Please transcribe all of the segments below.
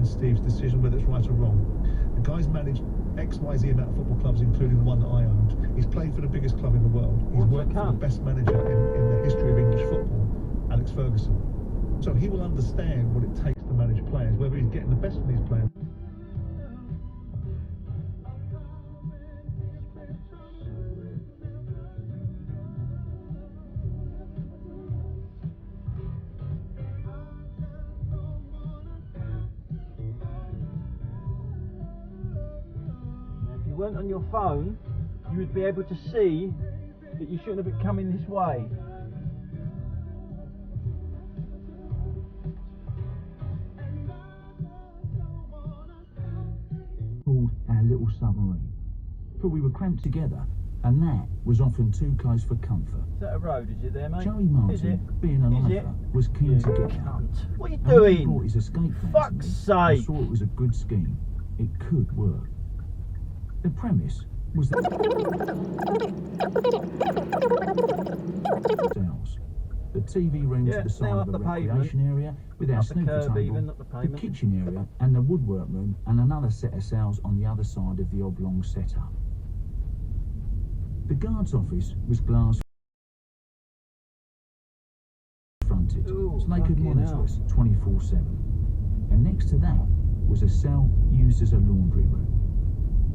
Steve's decision, whether it's right or wrong. The guy's managed XYZ amount of football clubs, including the one that I owned. He's played for the biggest club in the world. He's worked for the best manager in the history of English football, Alex Ferguson. So he will understand what it takes to manage players, whether he's getting the best from these players. If you weren't on your phone, you would be able to see that you shouldn't have been coming this way. Called our little submarine, for we were cramped together, and that was often too close for comfort. Is that a road, is it there, mate? Joey Martin, being a lifer, was keen to get out. What are you And when he doing? brought his escape plan to me, Fuck's I sake! saw it was a good scheme. It could work. The premise was that the TV room to the side of the recreation area with our snooker table, the kitchen area and the woodwork room, and another set of cells on the other side of the oblong setup. The guard's office was glass fronted, so they could monitor us 24/7. And next to that was a cell used as a laundry room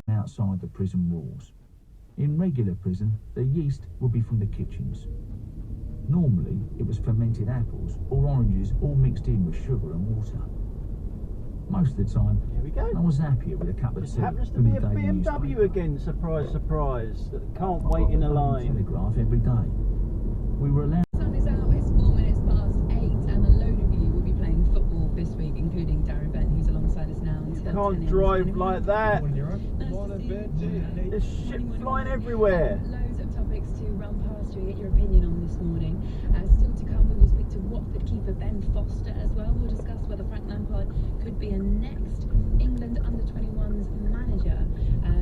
outside the prison walls. In regular prison, the yeast would be from the kitchens. Normally, it was fermented apples or oranges all mixed in with sugar and water. Most of the time, I was happier with a cup of tea. Happens to be a BMW again, surprise, surprise. That can't wait in a line. Telegraph every day. We were allowed. The sun is out, it's 4 minutes past 8, and a load of you will be playing football this week, including Darren Bent, who's alongside us now. You can't drive like that. There's shit flying everywhere. Loads of topics to run past you, get your opinion on this morning. Still to come, we will speak to Watford keeper Ben Foster as well. We'll discuss whether Frank Lampard could be a next England under-21s manager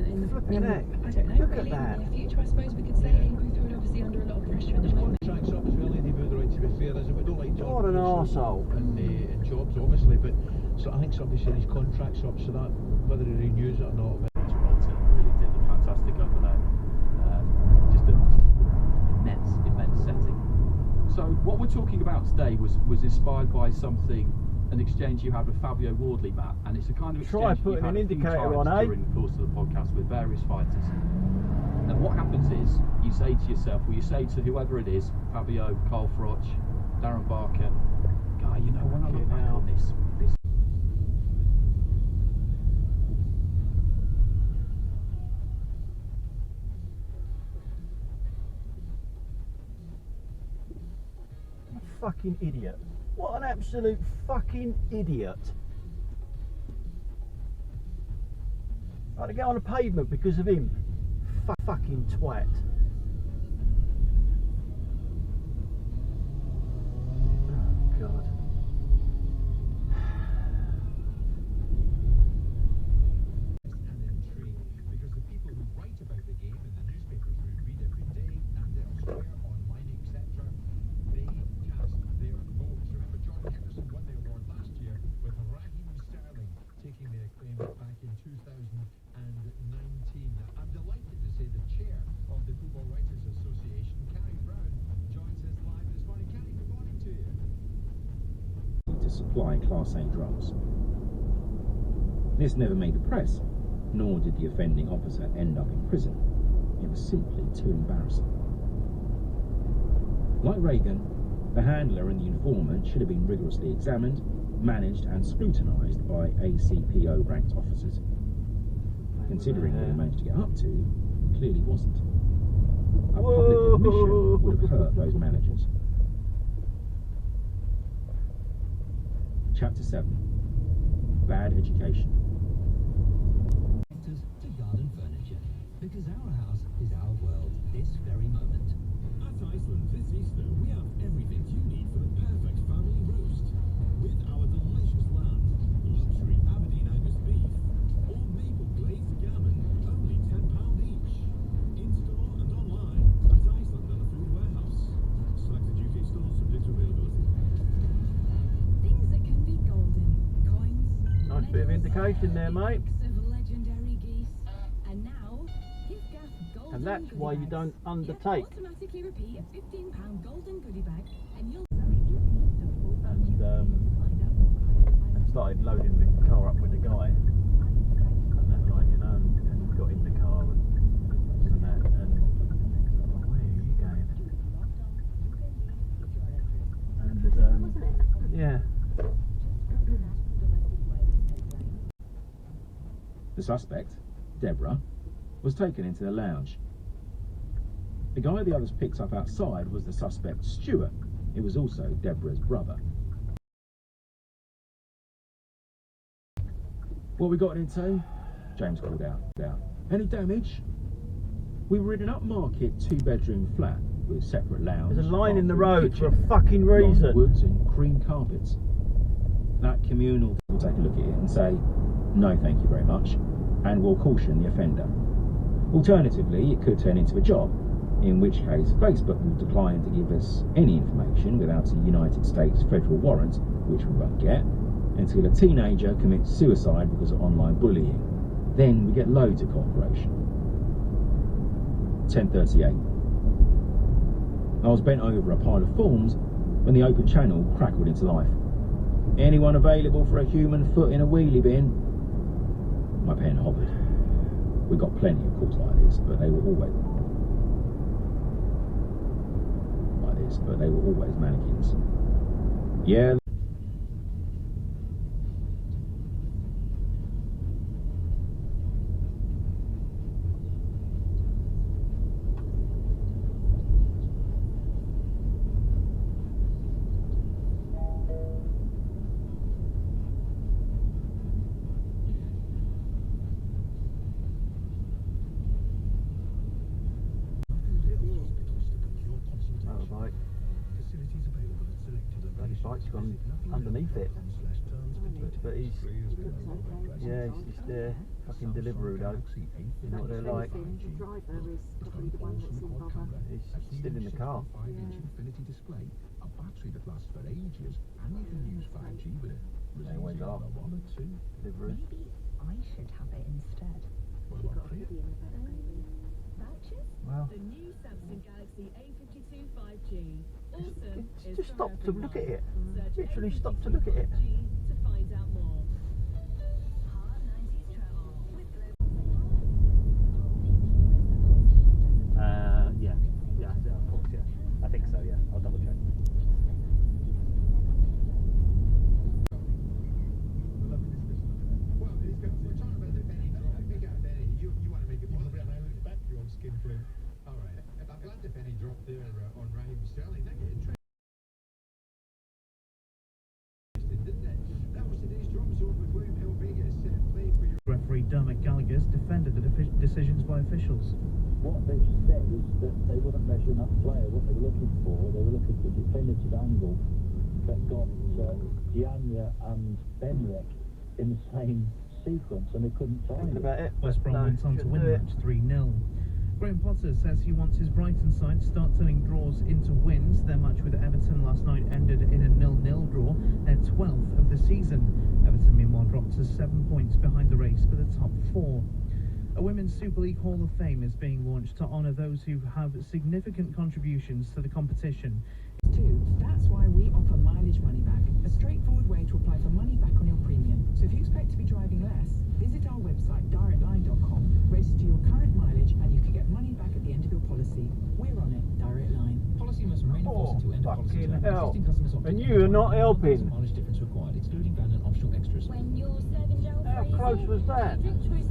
in the Flipping heck. I don't know, Look really, at that. in the near future, I suppose we could say. Booth would obviously under a lot of pressure at the moment. Contracts up as well, Eddie Booth, right, to be fair, is it? We don't like What an arsehole. and jobs, obviously, but so I think somebody said his contract's up, so that, whether he renews it or not. Gibraltar really did look fantastic over there. Just an immense setting. So what we're talking about today was inspired by an exchange you had with Fabio Wardley, Matt, and it's a kind of exchange Try putting an indicator on, eh? during the course of the podcast with various fighters. And what happens is you say to yourself, or you say to whoever it is, Fabio, Carl Froch, Darren Barker, guy, you know, when I look back on this Fucking idiot. What an absolute fucking idiot. I had to get on the pavement because of him. Fucking twat. Oh, God. Because the people who write about the game in the newspapers we read every day and elsewhere, online, etc., they cast their votes. Remember, John Henderson won the award last year with Raheem Sterling taking the acclaim back in 2019. I'm delighted to say the chair of the Football Writers Association, Carrie Brown, joins us live this morning. Carrie, good morning to you. To supply Class A drugs. This never made the press, nor did the offending officer end up in prison. It was simply too embarrassing. Like Reagan, the handler and the informant should have been rigorously examined, managed and scrutinised by ACPO ranked officers. Considering what he managed to get up to, clearly wasn't. A public admission would have hurt those managers. Chapter 7. Bad Education. To garden furniture, because our house is our world this very moment. At Iceland this Easter, we have everything you need for the perfect family roast. With our delicious lamb, luxury Aberdeen Angus beef, or maple glazed gammon, only £10 each. In store and online at Iceland and the Food Warehouse. Selected UK stores subject to availability. Things that can be golden. Coins. Nice bit of indication there, mate. Of legendary geese. And now, his gas golden And that's why you goodie don't bags. undertake. Yes, automatically repeat a £15 golden goodie bag, and you'll And started loading the car up with the guy. And that, like, you know, and got in the car and that. And where are you going? And yeah. The suspect, Deborah, was taken into the lounge. The guy the others picked up outside was the suspect, Stuart. It was also Deborah's brother. What we got into? James called out. Any damage? We were in an upmarket 2-bedroom flat with separate lounge. There's a line in the bathroom, road for a kitchen, fucking long reason. woods and cream carpets. That communal will take a look at it and say, no thank you very much, and will caution the offender. Alternatively, it could turn into a job, in which case Facebook will decline to give us any information without a United States federal warrant, which we won't get, until a teenager commits suicide because of online bullying. Then we get loads of cooperation. 10:38. I was bent over a pile of forms when the open channel crackled into life. Anyone available for a human foot in a wheelie bin? My pen hovered. We got plenty of calls like this, but they were always mannequins. Yeah. Motorbike. Facilities available at selected Bloody bike's gone underneath it. But he's, yeah, he's just there, fucking Deliveroo though. You know what they're like. The driver is probably the one that's in bother. He's still in the car. 5-inch infinity display, a battery that lasts for ages, and you can use 5G with it. They always are. Deliveroo. Maybe I should have it instead. What about Priya? Vouchers? Well, The new Samsung Galaxy A52 5G. Awesome. just stop to look at it. Literally stop to look at it. To find out more. Yeah, of course, yeah. I think so, yeah. I'll double check. Well, we're talking about the penny drop. Big out penny. You want to make it more than back your own skin flame. all right. I'm glad the penny dropped there on Raheem Sterling. That get interesting, didn't it? That was today's drop zone with William Hill Vegas. Play for your Referee Dermot Gallagher defended the decisions by officials. What they said is that they wouldn't measure enough player. What they were looking for, they were looking for a definitive angle that got Diania and Benrick in the same sequence, and they couldn't find it. About it. West Brom went on to win the match 3-0. Graham Potter says he wants his Brighton side to start turning draws into wins. Their match with Everton last night ended in a 0-0 draw, their 12th of the season. Everton meanwhile dropped to 7 points behind the race for the top 4. A Women's Super League Hall of Fame is being launched to honour those who have significant contributions to the competition. That's why we offer mileage money back, a straightforward way to apply for money back on your premium. So if you expect to be driving less, visit our website directline.com, register your current mileage, and you can get money back at the end of your policy. We're on it, Direct Line. policy must remain in force until end of policy Fucking term. hell. Existing customers opt in. And you are not helping. Mileage difference required, excluding van and optional extras. When you're serving gel How close was that? drink choice